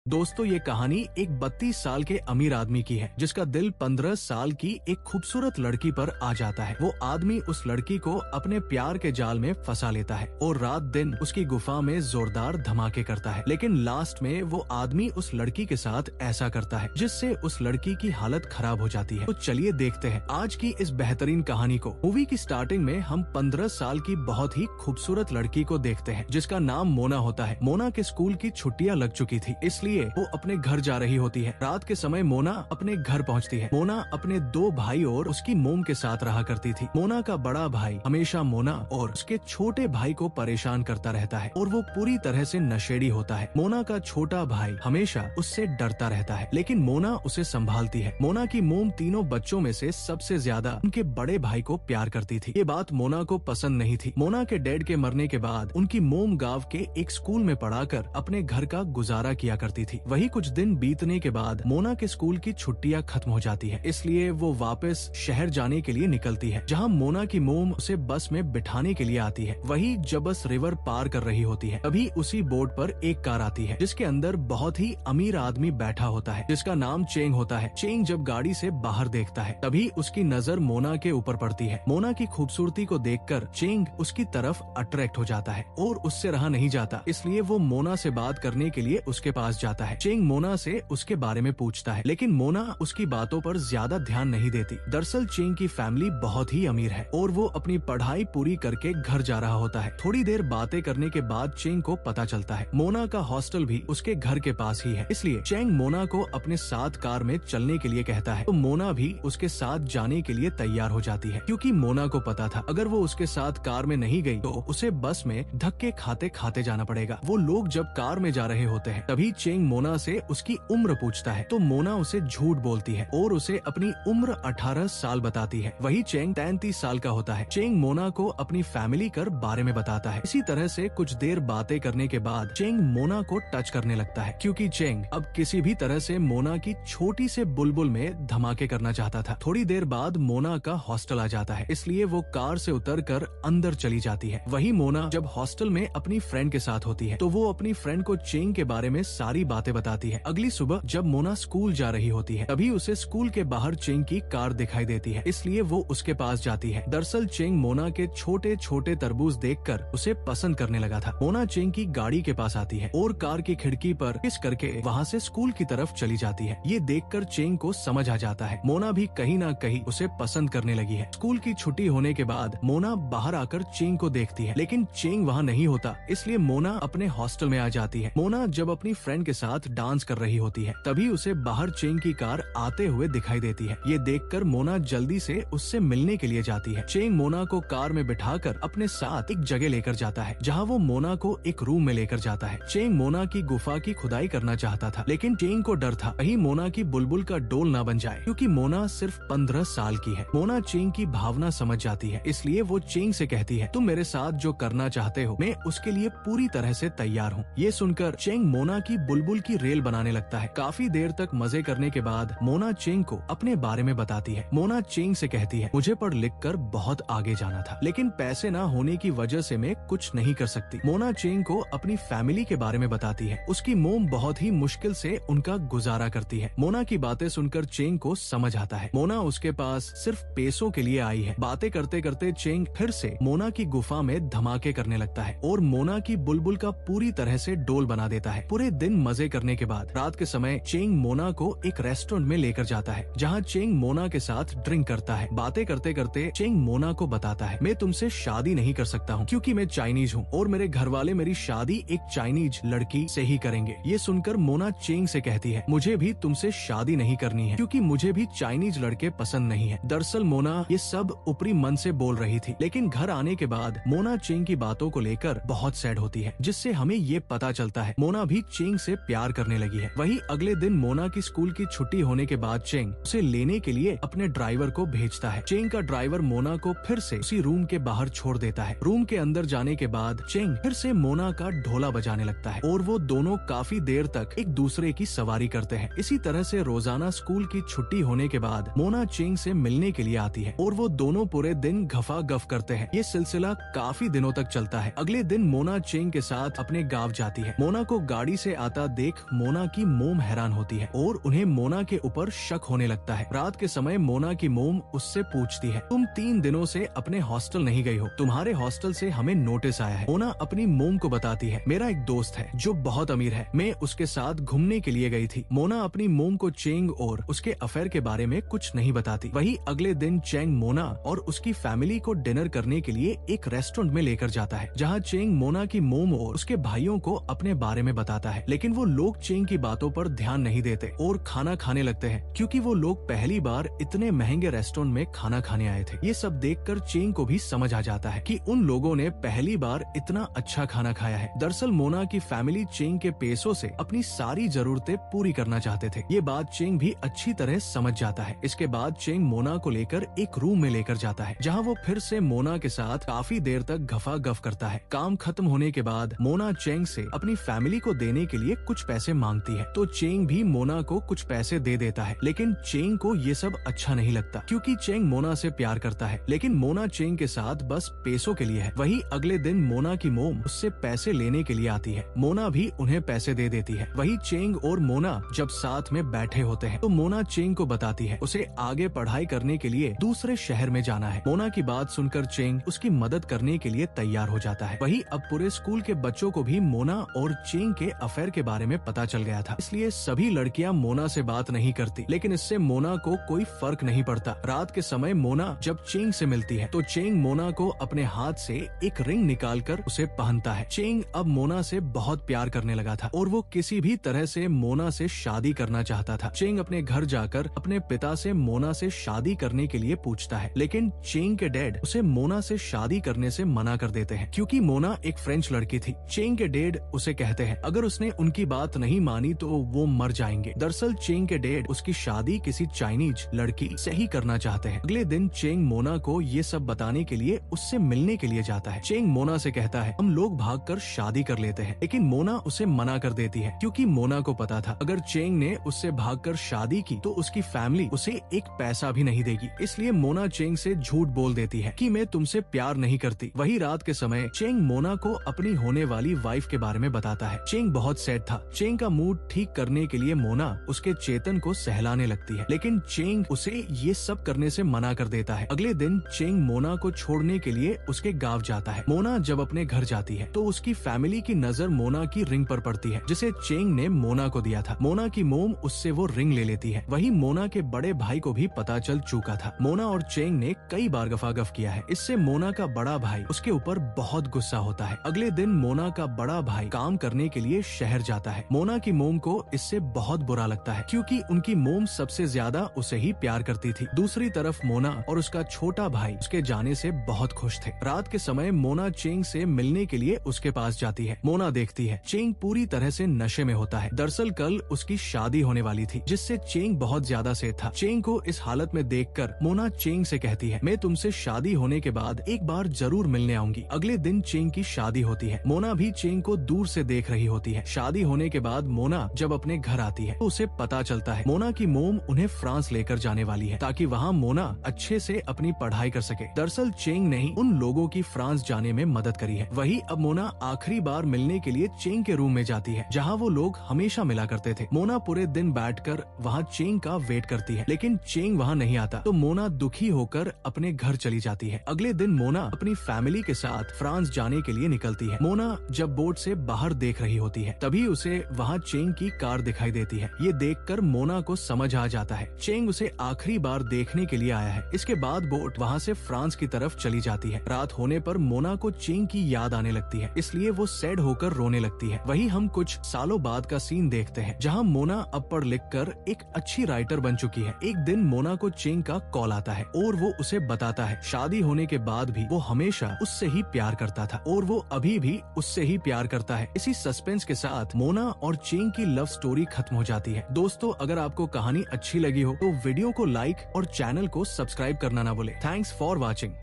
दोस्तों ये कहानी एक 32 साल के अमीर आदमी की है जिसका दिल 15 साल की एक खूबसूरत लड़की पर आ जाता है। वो आदमी उस लड़की को अपने प्यार के जाल में फंसा लेता है और रात दिन उसकी गुफा में जोरदार धमाके करता है, लेकिन लास्ट में वो आदमी उस लड़की के साथ ऐसा करता है जिससे उस लड़की की हालत खराब हो जाती है। तो चलिए देखते हैं आज की इस बेहतरीन कहानी को। मूवी की स्टार्टिंग में हम 15 साल की बहुत ही खूबसूरत लड़की को देखते हैं जिसका नाम मोना होता है। मोना के स्कूल की छुट्टियां लग चुकी थी, इसलिए वो अपने घर जा रही होती है। रात के समय मोना अपने घर पहुंचती है। मोना अपने 2 भाई और उसकी मोम के साथ रहा करती थी। मोना का बड़ा भाई हमेशा मोना और उसके छोटे भाई को परेशान करता रहता है और वो पूरी तरह से नशेड़ी होता है। मोना का छोटा भाई हमेशा उससे डरता रहता है, लेकिन मोना उसे संभालती है। मोना की मोम तीनों बच्चों में से सबसे ज्यादा उनके बड़े भाई को प्यार करती थी। ये बात मोना को पसंद नहीं थी। मोना के डैड के मरने के बाद उनकी मोम गांव के एक स्कूल में पढ़ाकर अपने घर का गुजारा किया करती थी। वही कुछ दिन बीतने के बाद मोना के स्कूल की छुट्टियां खत्म हो जाती है, इसलिए वो वापस शहर जाने के लिए निकलती है, जहां मोना की मोम उसे बस में बिठाने के लिए आती है। वही जबस रिवर पार कर रही होती है, तभी उसी बोट पर एक कार आती है जिसके अंदर बहुत ही अमीर आदमी बैठा होता है जिसका नाम चेंग होता है। चेंग जब गाड़ी से बाहर देखता है तभी उसकी नजर मोना के ऊपर पड़ती है। मोना की खूबसूरती को देखकर चेंग उसकी तरफ अट्रैक्ट हो जाता है और उससे रहा नहीं जाता, इसलिए वो मोना से बात करने के लिए उसके पास जाता है। चेंग मोना से उसके बारे में पूछता है, लेकिन मोना उसकी बातों पर ज्यादा ध्यान नहीं देती। दरअसल चेंग की फैमिली बहुत ही अमीर है और वो अपनी पढ़ाई पूरी करके घर जा रहा होता है। थोड़ी देर बातें करने के बाद चेंग को पता चलता है मोना का हॉस्टल भी उसके घर के पास ही है, इसलिए चेंग मोना को अपने साथ कार में चलने के लिए कहता है। तो मोना भी उसके साथ जाने के लिए तैयार हो जाती है, क्योंकि मोना को पता था अगर वो उसके साथ कार में नहीं गई तो उसे बस में धक्के खाते खाते जाना पड़ेगा। वो लोग जब कार में जा रहे होते हैं तभी चेंग मोना से उसकी उम्र पूछता है, तो मोना उसे झूठ बोलती है और उसे अपनी उम्र 18 साल बताती है। वही चेंग 33 साल का होता है। चेंग मोना को अपनी फैमिली कर बारे में बताता है। इसी तरह से कुछ देर बातें करने के बाद चेंग मोना को टच करने लगता है, क्योंकि चेंग अब किसी भी तरह से मोना की छोटी से बुलबुल में धमाके करना चाहता था। थोड़ी देर बाद मोना का हॉस्टल आ जाता है, इसलिए वो कार से उतरकर अंदर चली जाती है। वही मोना जब हॉस्टल में अपनी फ्रेंड के साथ होती है तो वो अपनी फ्रेंड को चेंग के बारे में सारी बातें बताती है। अगली सुबह जब मोना स्कूल जा रही होती है तभी उसे स्कूल के बाहर चेंग की कार दिखाई देती है, इसलिए वो उसके पास जाती है। दरअसल चेंग मोना के छोटे छोटे तरबूज देखकर उसे पसंद करने लगा था। मोना चेंग की गाड़ी के पास आती है और कार की खिड़की पर किस करके वहाँ से स्कूल की तरफ चली जाती है। ये देखकर चेंग को समझ आ जाता है मोना भी कहीं ना कहीं उसे पसंद करने लगी है। स्कूल की छुट्टी होने के बाद मोना बाहर आकर चेंग को देखती है, लेकिन चेंग वहाँ नहीं होता, इसलिए मोना अपने हॉस्टल में आ जाती है। मोना जब अपनी फ्रेंड के साथ डांस कर रही होती है तभी उसे बाहर चेंग की कार आते हुए दिखाई देती है। ये देखकर मोना जल्दी से उससे मिलने के लिए जाती है। चेंग मोना को कार में बिठाकर अपने साथ एक जगह लेकर जाता है, जहाँ वो मोना को एक रूम में लेकर जाता है। चेंग मोना की गुफा की खुदाई करना चाहता था, लेकिन चेंग को डर था कहीं मोना की बुलबुल का डोल ना बन जाए, क्योंकि मोना सिर्फ 15 साल की है। मोना चेंग की भावना समझ जाती है, इसलिए वो चेंग से कहती है, तुम मेरे साथ जो करना चाहते हो मैं उसके लिए पूरी तरह से तैयार हूँ। ये सुनकर चेंग मोना की बुलबुल की रेल बनाने लगता है। काफी देर तक मजे करने के बाद मोना चेंग को अपने बारे में बताती है। मोना चेंग से कहती है, मुझे पढ़ लिख कर बहुत आगे जाना था, लेकिन पैसे ना होने की वजह से मैं कुछ नहीं कर सकती। मोना चेंग को अपनी फैमिली के बारे में बताती है। उसकी मोम बहुत ही मुश्किल से उनका गुजारा करती है। मोना की बातें सुनकर चेंग को समझ आता है मोना उसके पास सिर्फ पैसों के लिए आई है। बातें करते करते चेंग फिर से मोना की गुफा में धमाके करने लगता है और मोना की बुलबुल का पूरी तरह से डोल बना देता है। पूरे दिन मजे करने के बाद रात के समय चेंग मोना को एक रेस्टोरेंट में लेकर जाता है, जहाँ चेंग मोना के साथ ड्रिंक करता है। बातें करते करते चेंग मोना को बताता है, मैं तुमसे शादी नहीं कर सकता हूँ क्योंकि मैं चाइनीज हूँ और मेरे घर वाले मेरी शादी एक चाइनीज लड़की से ही करेंगे। ये सुनकर मोना चेंग से कहती है, मुझे भी तुमसे शादी नहीं करनी है क्योंकि मुझे भी चाइनीज लड़के पसंद नहीं है। दरअसल मोना ये सब ऊपरी मन से बोल रही थी, लेकिन घर आने के बाद मोना चेंग की बातों को लेकर बहुत सैड होती है, जिससे हमें ये पता चलता है मोना भी चेंग से प्यार करने लगी है। वही अगले दिन मोना की स्कूल की छुट्टी होने के बाद चेंग उसे लेने के लिए अपने ड्राइवर को भेजता है। चेंग का ड्राइवर मोना को फिर से उसी रूम के बाहर छोड़ देता है। रूम के अंदर जाने के बाद चेंग फिर से मोना का ढोला बजाने लगता है और वो दोनों काफी देर तक एक दूसरे की सवारी करते हैं। इसी तरह से रोजाना स्कूल की छुट्टी होने के बाद मोना चेंग से मिलने के लिए आती है और वो दोनों पूरे दिन गफा गफ करते हैं। ये सिलसिला काफी दिनों तक चलता है। अगले दिन मोना चेंग के साथ अपने गांव जाती है। मोना को गाड़ी से आता देख मोना की मोम हैरान होती है और उन्हें मोना के ऊपर शक होने लगता है। रात के समय मोना की मोम उससे पूछती है, तुम 3 दिनों से अपने हॉस्टल नहीं गई हो, तुम्हारे हॉस्टल से हमें नोटिस आया है। मोना अपनी मोम को बताती है, मेरा एक दोस्त है जो बहुत अमीर है, मैं उसके साथ घूमने के लिए गई थी। मोना अपनी मोम को चेंग और उसके अफेयर के बारे में कुछ नहीं बताती। वही अगले दिन चेंग मोना और उसकी फैमिली को डिनर करने के लिए एक रेस्टोरेंट में लेकर जाता है, जहाँ चेंग मोना की मोम और उसके भाइयों को अपने बारे में बताता है। लेकिन वो लोग चेंग की बातों पर ध्यान नहीं देते और खाना खाने लगते हैं, क्योंकि वो लोग पहली बार इतने महंगे रेस्टोरेंट में खाना खाने आए थे। ये सब देखकर चेंग को भी समझ आ जाता है कि उन लोगों ने पहली बार इतना अच्छा खाना खाया है। दरअसल मोना की फैमिली चेंग के पैसों से अपनी सारी जरूरतें पूरी करना चाहते थे। ये बात चेंग भी अच्छी तरह समझ जाता है। इसके बाद चेंग मोना को लेकर एक रूम में लेकर जाता है, जहाँ वो फिर से मोना के साथ काफी देर तक गफा-गफ करता है। काम खत्म होने के बाद मोना चेंग से अपनी फैमिली को देने के लिए कुछ पैसे मांगती है, तो चेंग भी मोना को कुछ पैसे दे देता है। लेकिन चेंग को ये सब अच्छा नहीं लगता, क्योंकि चेंग मोना से प्यार करता है, लेकिन मोना चेंग के साथ बस पैसों के लिए है। वही अगले दिन मोना की मोम उससे पैसे लेने के लिए आती है। मोना भी उन्हें पैसे दे देती है। वही चेंग और मोना जब साथ में बैठे होते हैं, तो मोना चेंग को बताती है उसे आगे पढ़ाई करने के लिए दूसरे शहर में जाना है। मोना की बात सुनकर चेंग उसकी मदद करने के लिए तैयार हो जाता है। वही अब पूरे स्कूल के बच्चों को भी मोना और चेंग के अफेयर के बारे में पता चल गया था, इसलिए सभी लड़कियां मोना से बात नहीं करती। लेकिन इससे मोना को कोई फर्क नहीं पड़ता। रात के समय मोना जब चेंग से मिलती है, तो चेंग मोना को अपने हाथ से एक रिंग निकालकर उसे पहनता है। चेंग अब मोना से बहुत प्यार करने लगा था और वो किसी भी तरह से मोना से शादी करना चाहता था। चेंग अपने घर जाकर अपने पिता से मोना से शादी करने के लिए पूछता है, लेकिन चेंग के डैड उसे मोना से शादी करने से मना कर देते हैं, क्योंकि मोना एक फ्रेंच लड़की थी। चेंग के डैड उसे कहते हैं अगर उसने उनकी बात नहीं मानी तो वो मर जाएंगे। दरअसल चेंग के डैड उसकी शादी किसी चाइनीज लड़की से ही करना चाहते हैं। अगले दिन चेंग मोना को ये सब बताने के लिए उससे मिलने के लिए जाता है। चेंग मोना से कहता है हम लोग भागकर शादी कर लेते हैं, लेकिन मोना उसे मना कर देती है, क्योंकि मोना को पता था अगर चेंग ने उससे भागकर शादी की तो उसकी फैमिली उसे एक पैसा भी नहीं देगी। इसलिए मोना चेंग से झूठ बोल देती है कि मैं तुमसे प्यार नहीं करती। वही रात के समय चेंग मोना को अपनी होने वाली वाइफ के बारे में बताता है। चेंग बहुत सैड था। चेंग का मूड ठीक करने के लिए मोना उसके चेतन को सहलाने लगती है, लेकिन चेंग उसे ये सब करने से मना कर देता है। अगले दिन चेंग मोना को छोड़ने के लिए उसके गांव जाता है। मोना जब अपने घर जाती है तो उसकी फैमिली की नजर मोना की रिंग पर पड़ती है, जिसे चेंग ने मोना को दिया था। मोना की मोम उससे वो रिंग ले लेती है। वही मोना के बड़े भाई को भी पता चल चुका था। मोना और चेंग ने कई बार गफागफ किया है। इससे मोना का बड़ा भाई उसके ऊपर बहुत गुस्सा होता है। अगले दिन मोना का बड़ा भाई काम करने के लिए शहर जाता है। मोना की मोम को इससे बहुत बुरा लगता है, क्योंकि उनकी मोम सबसे ज्यादा उसे ही प्यार करती थी। दूसरी तरफ मोना और उसका छोटा भाई उसके जाने से बहुत खुश थे। रात के समय मोना चेंग से मिलने के लिए उसके पास जाती है। मोना देखती है चेंग पूरी तरह से नशे में होता है। दरअसल कल उसकी शादी होने वाली थी, जिससे चेंग बहुत ज्यादा सेठ था। चेंग को इस हालत में देखकर मोना चेंग से कहती है मैं तुमसे शादी होने के बाद एक बार जरूर मिलने आऊंगी। अगले दिन चेंग की शादी होती है। मोना भी चेंग को दूर से देख रही होती है। शादी होने के बाद मोना जब अपने घर आती है तो उसे पता चलता है मोना की मोम उन्हें फ्रांस लेकर जाने वाली है, ताकि वहाँ मोना अच्छे से अपनी पढ़ाई कर सके। दरअसल चेंग ने ही उन लोगों की फ्रांस जाने में मदद करी है। वही अब मोना आखिरी बार मिलने के लिए चेंग के रूम में जाती है, जहाँ वो लोग हमेशा मिला करते थे। मोना पूरे दिन बैठकर वहाँ चेंग का वेट करती है, लेकिन चेंग वहाँ नहीं आता, तो मोना दुखी होकर अपने घर चली जाती है। अगले दिन मोना अपनी फैमिली के साथ फ्रांस जाने के लिए निकलती है। मोना जब बोट से बाहर देख रही होती है, तभी उसे वहाँ चेंग की कार दिखाई देती है। ये देखकर मोना को समझ आ जाता है चेंग उसे आखिरी बार देखने के लिए आया है। इसके बाद बोट वहाँ से फ्रांस की तरफ चली जाती है। रात होने पर मोना को चेंग की याद आने लगती है, इसलिए वो सैड होकर रोने लगती है। वही हम कुछ सालों बाद का सीन देखते हैं, जहाँ मोना अब पढ़ लिख कर एक अच्छी राइटर बन चुकी है। एक दिन मोना को चेंग का कॉल आता है और वो उसे बताता है शादी होने के बाद भी वो हमेशा उससे ही प्यार करता था और वो अभी भी उससे ही प्यार करता है। इसी सस्पेंस के साथ मोना और चेंग की लव स्टोरी खत्म हो जाती है। दोस्तों, अगर आपको कहानी अच्छी लगी हो तो वीडियो को लाइक और चैनल को सब्सक्राइब करना ना भूले। Thanks for watching.